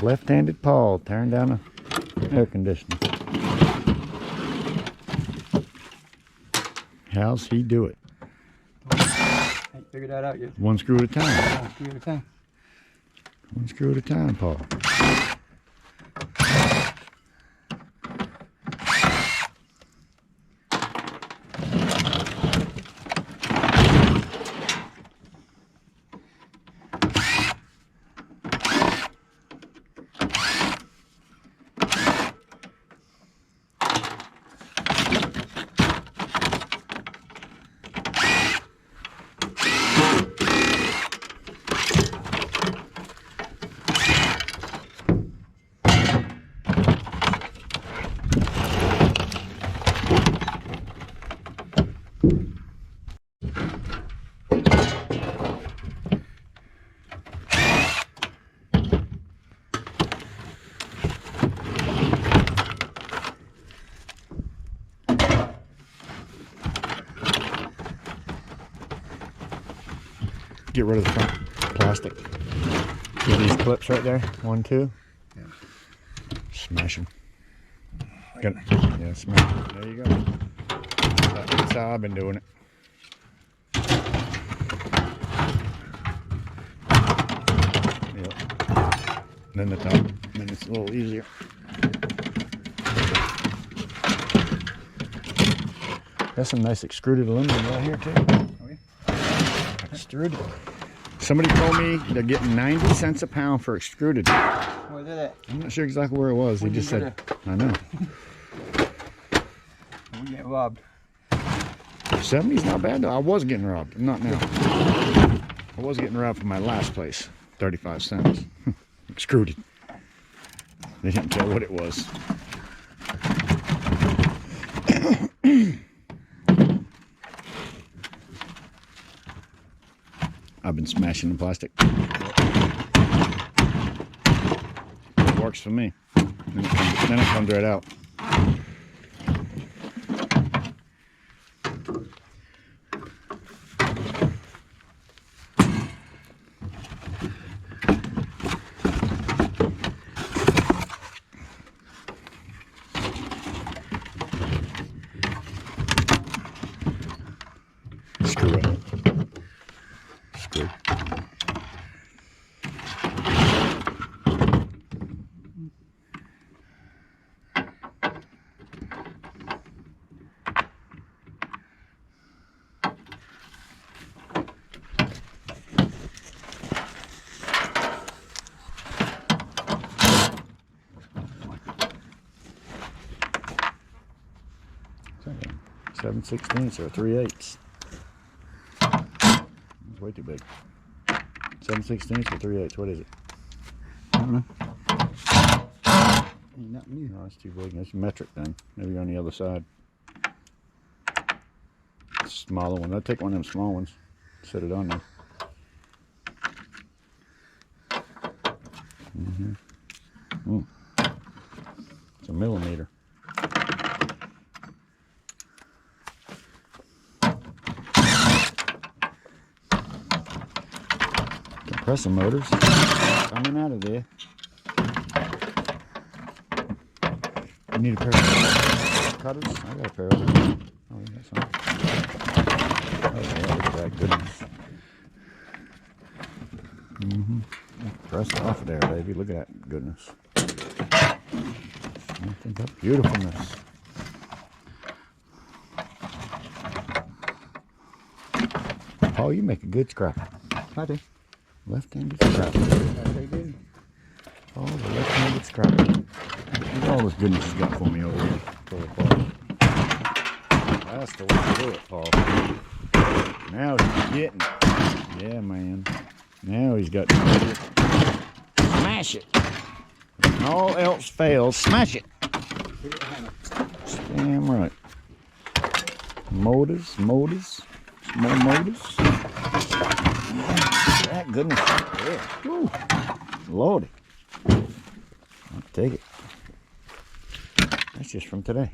Left-handed Paul tearing down an air conditioner. How's he do it? Ain't figured that out yet. One screw at a time. One screw at a time. One screw at a time, Paul. Get rid of the front plastic. Get these clips right there. 1, 2. Yeah. Smash them. Yeah, smash them. There you go. That's how I've been doing it. Yep. Then the top. Then it's a little easier. That's some nice extruded aluminum right here too. Oh, yeah. Extruded. Somebody told me they're getting 90 cents a pound for extruded. Where's that at? I'm not sure exactly where it was. He just said, I know. We get robbed. 70's not bad though. I was getting robbed. I'm not now. I was getting robbed from my last place. 35 cents. Extruded. They didn't tell what it was. I've been smashing the plastic. It works for me. Then it comes right out. Screw it. Screw. Okay. 7/16 or 3/8. It's way too big. 7/16 or 3/8. What is it? I don't know. Ain't nothing new. No, it's too big. It's a metric then. Maybe on the other side. Smaller one. I'll take one of them small ones. Set it on there. It's a millimeter. Compressor motors coming out of there. You need a pair of cutters? I got a pair of them. Oh, you got some. Oh, yeah, look at that goodness. Press it off of there, baby. Look at that goodness. Nothing but beautifulness. Paul, you make a good scrapper. I do. Left-handed scrapper. They do. Oh, the left-handed scrapper. Look at all this goodness he's got for me over here. That's the way to do it, Paul. Now he's getting it. Yeah, man. Now he's got to smash it. When all else fails, smash it. Damn right. Motors, more motors. That goodness right there. Woo. Lordy. I'll take it. That's just from today.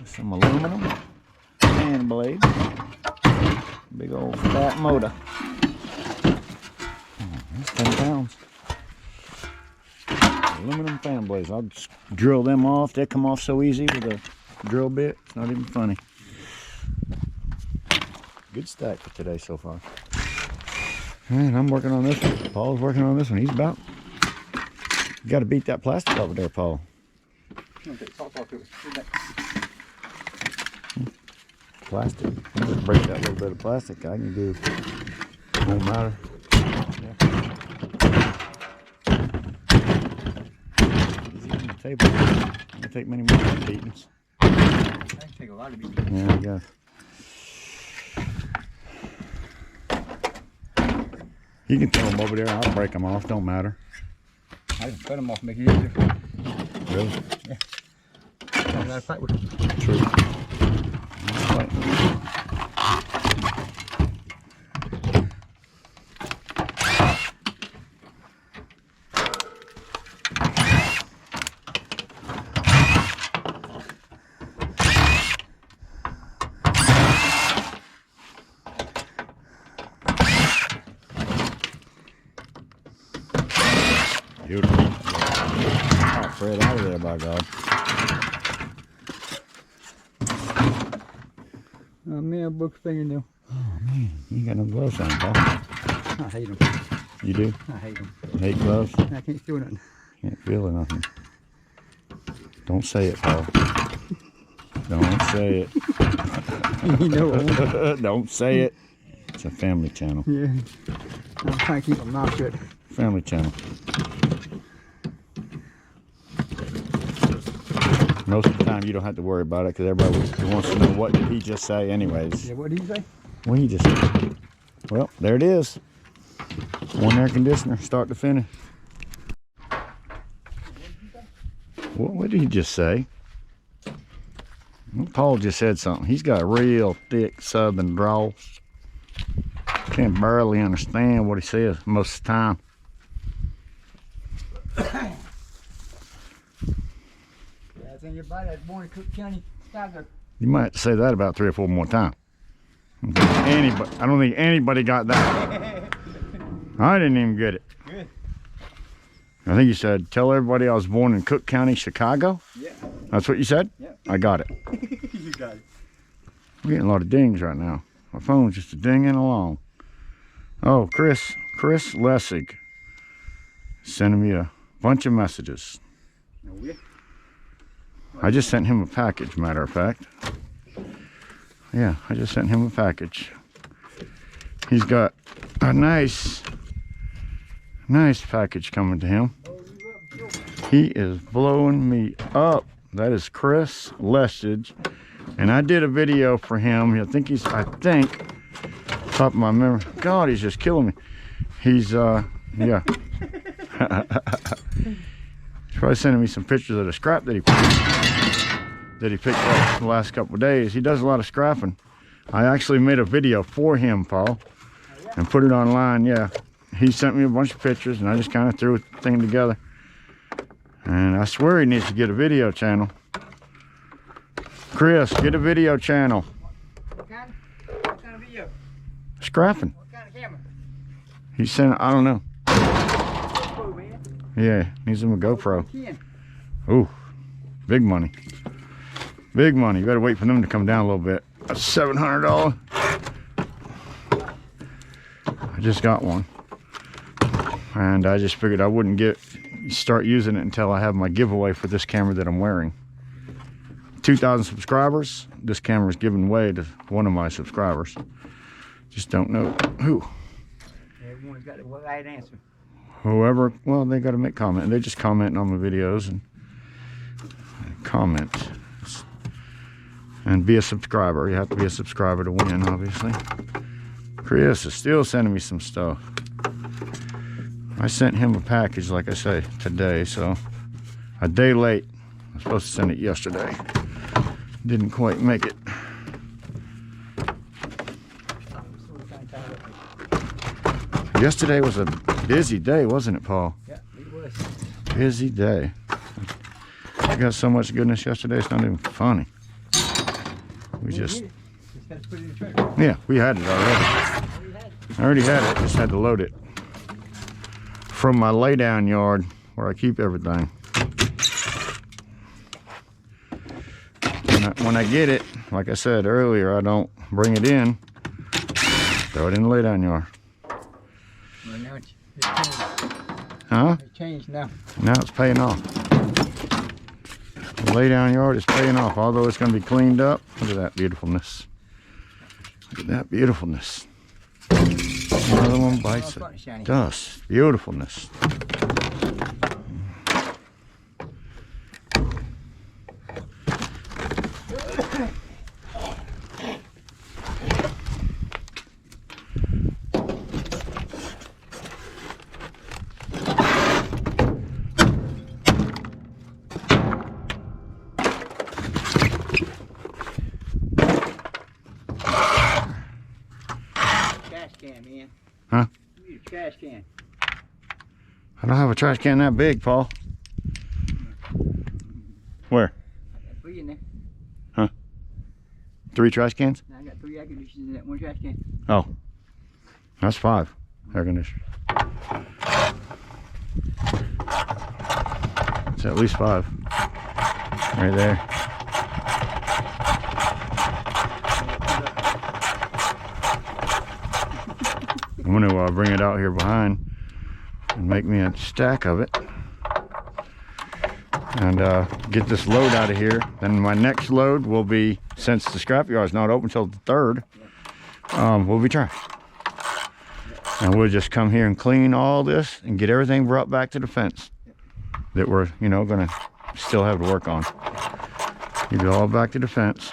Some aluminum and blade. Big old fat motor. 10 pounds. Aluminum fan blades. I'll just drill them off. They come off so easy with a drill bit. It's not even funny. Good stack for today so far. And I'm working on this one. Paul's working on this one. He's about... You got to beat that plastic over there, Paul. Plastic. I'm gonna break that little bit of plastic. I can do. Won't matter. Yeah. Easy on the table. It won't take many more beatings. I can take a lot of beatings. Yeah, I guess. You can throw them over there. I'll break them off. Don't matter. I can cut them off, make it easier. Really? Yeah. I gotta fight with them. True. Right. Beautiful. Oh, Fred, out of there, by God. Oh man, broke a fingernail. Oh man, you got no gloves on, Paul. I hate them. You do? I hate them. You hate gloves? I can't feel nothing. Can't feel nothing. Don't say it, Paul. Don't say it. You know it. Don't say it. It's a family channel. Yeah. I'm trying to keep my mouth shut. Family channel. Most of the time you don't have to worry about it because everybody wants to know what did he just say anyways. Yeah, what did he say? Well, he just said, well, there it is. One air conditioner, start to finish. What did he just say? Well, Paul just said something. He's got a real thick southern drawl. Can't barely understand what he says most of the time. Yeah, I think everybody that's born in Cook County, Chicago. You might have to say that about 3 or 4 more times. I don't think anybody got that. I didn't even get it. Good. I think you said, tell everybody I was born in Cook County, Chicago. Yeah. That's what you said? Yeah. I got it. You got it. I'm getting a lot of dings right now. My phone's just dinging along. Oh, Chris Lessig sending me a bunch of messages. No, yeah. I just sent him a package, matter of fact. Yeah, I just sent him a package. He's got a nice package coming to him. He is blowing me up. That is Chris Lessig. And I did a video for him. I think, top of my memory. God, he's just killing me. He's, yeah. He's probably sending me some pictures of the scrap that he picked up the last couple of days. He does a lot of scrapping. I actually made a video for him, Paul, and put it online. Yeah, he sent me a bunch of pictures, and I just kind of threw a thing together. And I swear he needs to get a video channel. Chris, get a video channel. What kind of video? Scrapping. What kind of camera? He sent, I don't know. GoPro, man. Yeah, needs him a GoPro. 10. Ooh, big money. Big money. You better wait for them to come down a little bit. That's $700. I just got one. And I just figured I wouldn't start using it until I have my giveaway for this camera that I'm wearing. 2,000 subscribers. This camera is giving way to one of my subscribers. Just don't know who. Everyone's got the right answer. Whoever, well, they got to make comment. They just comment on my videos and comment. And be a subscriber. You have to be a subscriber to win, obviously. Chris is still sending me some stuff. I sent him a package, like I say, today, so a day late. I was supposed to send it yesterday. Didn't quite make it. Yesterday was a busy day, wasn't it, Paul? Yeah, it was. Busy day. I got so much goodness yesterday, it's not even funny. We just got to put it in the trailer. yeah, we had it already. I already had it, just had to load it. from my lay down yard where I keep everything. When I get it, like I said earlier, I don't bring it in, throw it in the lay down yard. Well, now it's changed. Huh? It's changed now. Now it's paying off. The lay down yard is paying off, although it's going to be cleaned up. Look at that beautifulness. Look at that beautifulness. Another one bites it. Dust. Beautifulness. Can, man. Huh? You need a trash can. I don't have a trash can that big, Paul. Where? I got 3 in there. Huh? 3 trash cans? I got 3 air conditioners in that 1 trash can. Oh. That's 5 air conditioners. It's at least 5. Right there. I'm gonna bring it out here behind and make me a stack of it and get this load out of here. Then my next load will be, since the scrapyard's not open until the 3rd, we'll be trash. And we'll just come here and clean all this and get everything brought back to the fence that we're, you know, gonna still have to work on. Get it all back to the fence.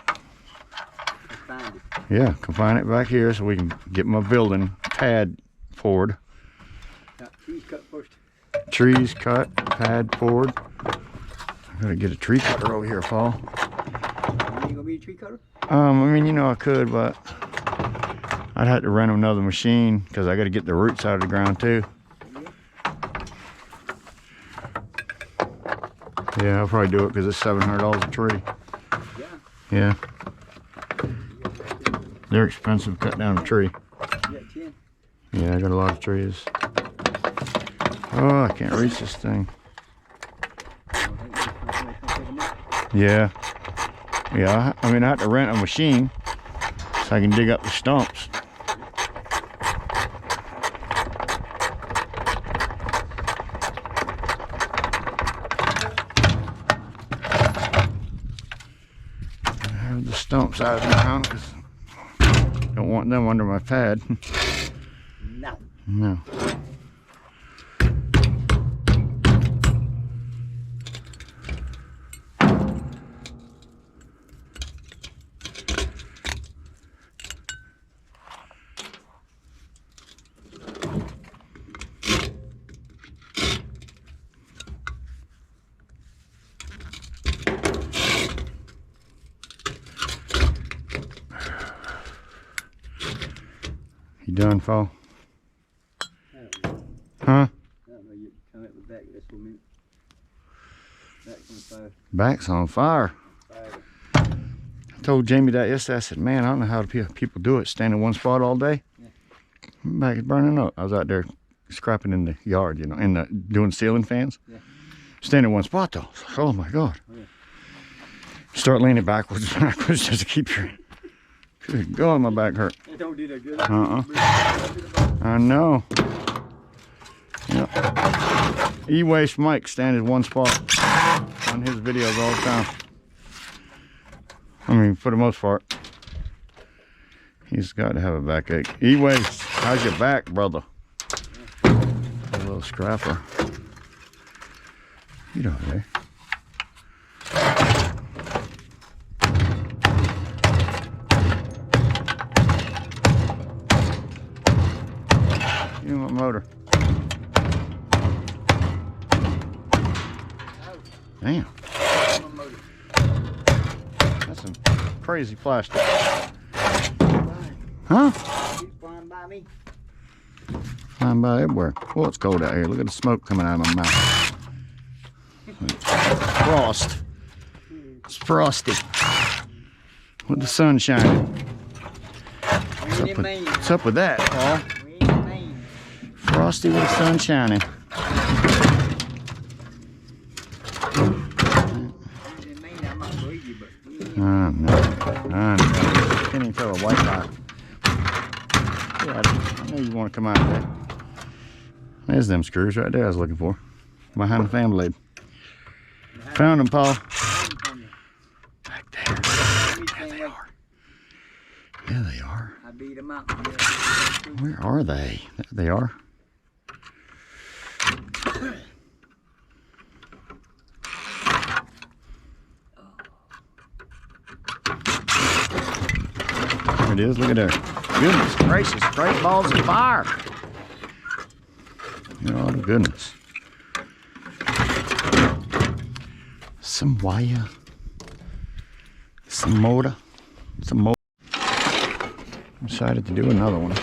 Yeah, confine it back here so we can get my building pad poured. Trees cut first. Trees cut, pad poured. I gotta get a tree cutter over here, Paul. You ain't gonna be a tree cutter? I mean, you know, I could, but I'd have to rent another machine because I gotta get the roots out of the ground too. Yeah, I'll probably do it because it's $700 a tree. Yeah. They're expensive to cut down a tree. Yeah, I got a lot of trees. Oh, I can't reach this thing. Yeah. Yeah, I mean, I have to rent a machine so I can dig up the stumps. I have the stumps out of the ground because don't want them under my pad. No. No. You done, Paul? Huh? I don't know, you come up with back this 1 minute. Back's on fire. Back's on fire. I told Jamie that yesterday. I said, man, I don't know how people do it, stand in one spot all day. Yeah. My back is burning up. I was out there scrapping in the yard, you know, doing ceiling fans. Yeah. Stand in one spot though. Like, oh my God. Oh, yeah. Start leaning backwards just to keep your... Good God, my back hurt. It don't do that good. I know. Yep. E-Waste Mike stand in one spot on his videos all the time. I mean, for the most part. He's got to have a backache. E-Waste, how's your back, brother? A little scrapper. You know, there. You want motor? Damn. That's some crazy plastic. Huh? Keep flying by me. Flying by everywhere. Oh, it's cold out here. Look at the smoke coming out of my mouth. Frost. It's frosty. With the sun shining. What's up with that, Paul? Frosty with the sun shining. No. I can't even tell a white lie. Yeah, I know you want to come out of there. There's them screws right there I was looking for. Behind the fan blade. Found them, Paul. Back there. There they are. There they are. I beat them out. Where are they? There they are. There it is. Look at there. Goodness gracious. Great balls of fire. Oh, goodness. Some wire. Some motor. Some motor. Decided to do another one.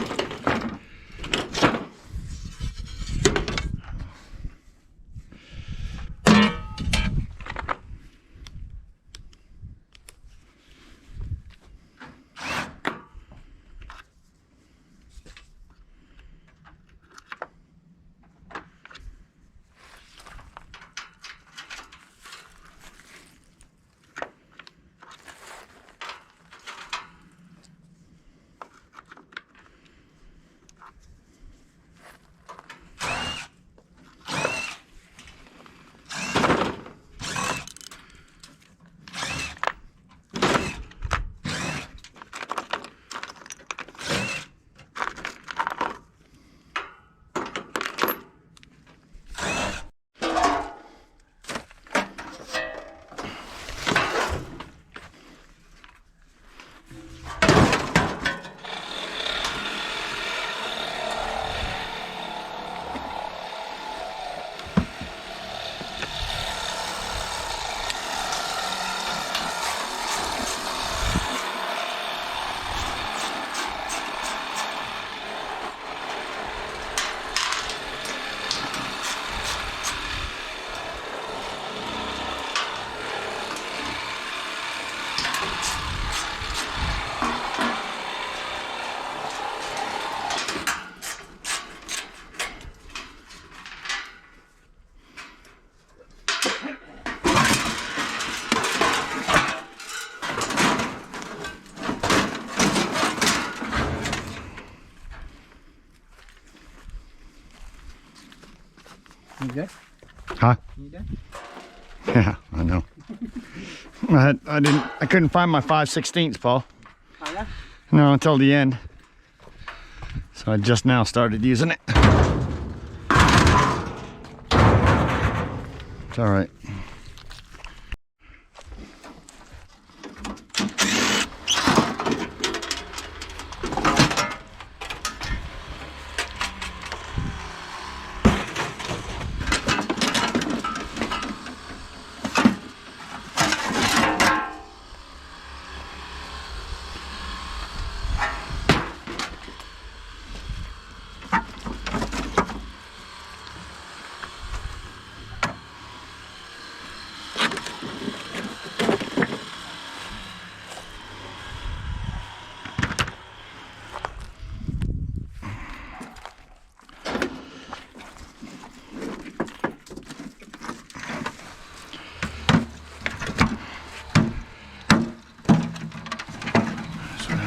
You good? Huh? You done? Yeah, I know. I couldn't find my 5/16, Paul. Oh, yeah? No, until the end. So I just now started using it. It's all right.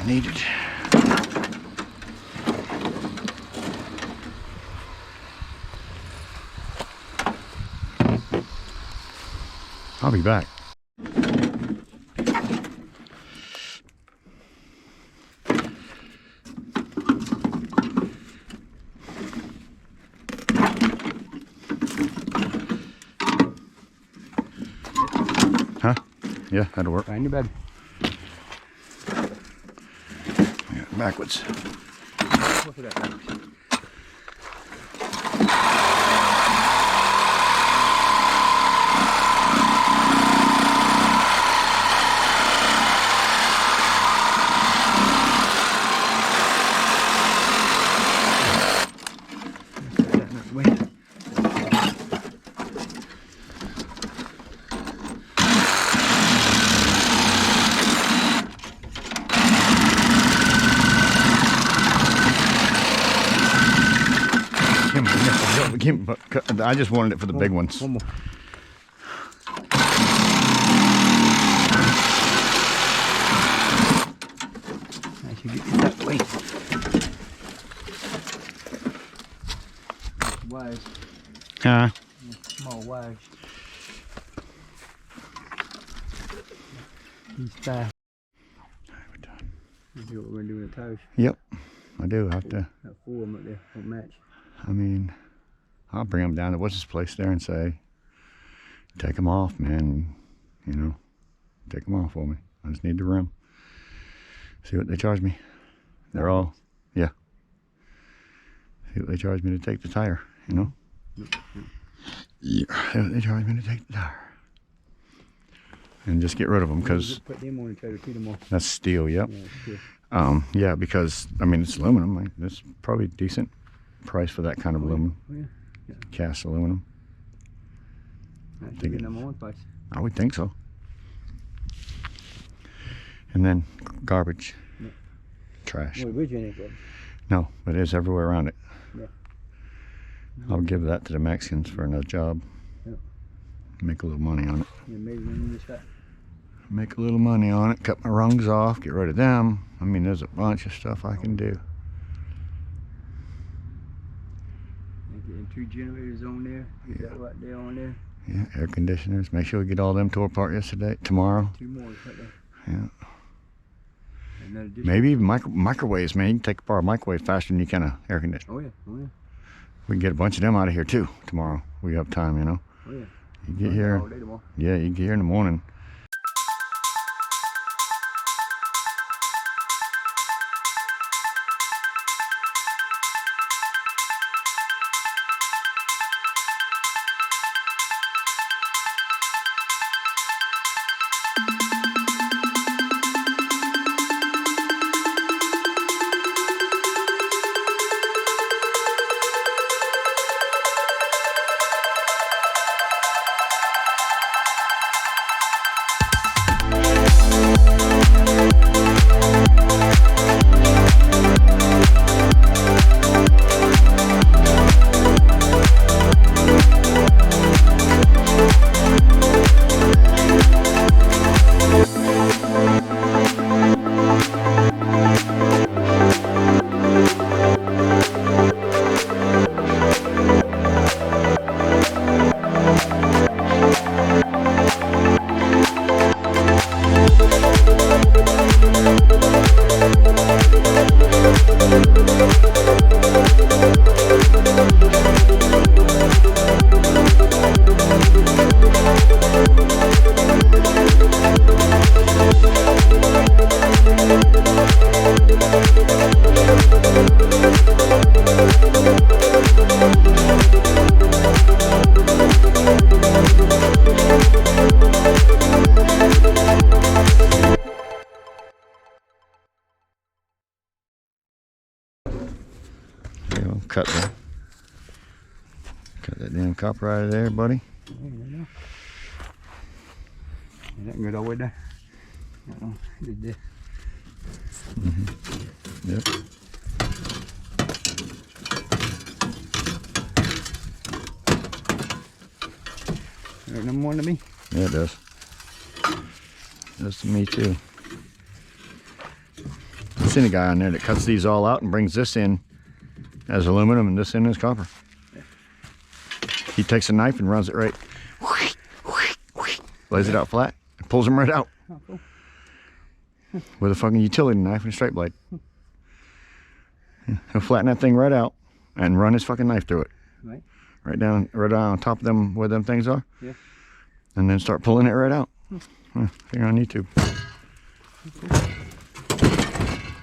Needed. I'll be back. Huh? Yeah, that'll work. Find your bed. Backwards. Look at that. I just wanted it for the big ones. One more. I should get it that way. Wires. Huh? Small wires. These fast. We're done. You see what we're gonna do with the tires? Yep, I do have to. Got 4 of them up there, don't match. I mean, I'll bring them down to what's his place there and say, take them off, man. You know, take them off for me. I just need the rim. See what they charge me. They're all, yeah. See what they charge me to take the tire, you know? Yeah, see what they charge me to take the tire. And just get rid of them because put them on and try to feed them off. That's steel, yep. Yeah, steel. Yeah, because, I mean, it's aluminum. Like, it's probably a decent price for that kind of aluminum. Oh, yeah. Yeah. Cast aluminum. That should be number 1 price. I would think so. And then garbage. Yeah. Trash. Well, originally it was. No, but it's everywhere around it. Yeah. I'll give that to the Mexicans for another job. Yeah. Make a little money on it. Yeah, maybe when you start. Make a little money on it. Cut my rungs off. Get rid of them. I mean, there's a bunch of stuff I can do. And getting 2 generators on there. Get that right there on there. Yeah, air conditioners. Make sure we get all them tore apart tomorrow. 2 more right there. Yeah. Another Maybe even microwaves, man. You can take apart a microwave faster than you can an air conditioner. Oh yeah, oh yeah. We can get a bunch of them out of here too tomorrow. We have time, you know. Oh yeah. You get here. All day tomorrow. Yeah, you get here in the morning. Cut that damn copper out of there, buddy. Yeah, there you go. And that can go all the way down. Did this. Yep. That number 1 to me? Yeah, it does. It does to me too. I've seen a guy on there that cuts these all out and brings this in as aluminum and this in as copper. Yeah. He takes a knife and runs it right, lays it out flat, and pulls them right out. Oh, cool. With a fucking utility knife and a straight blade. He'll flatten that thing right out and run his fucking knife through it. Right. Right down on top of them where them things are. Yeah. And then start pulling it right out. Thing on YouTube.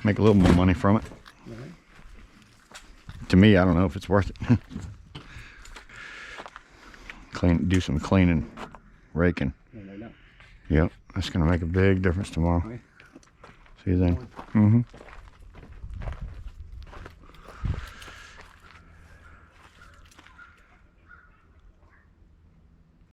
Make a little more money from it. Right. To me, I don't know if it's worth it. Do some cleaning, raking. Yeah, like that. Yep, that's gonna make a big difference tomorrow. Right. See you then.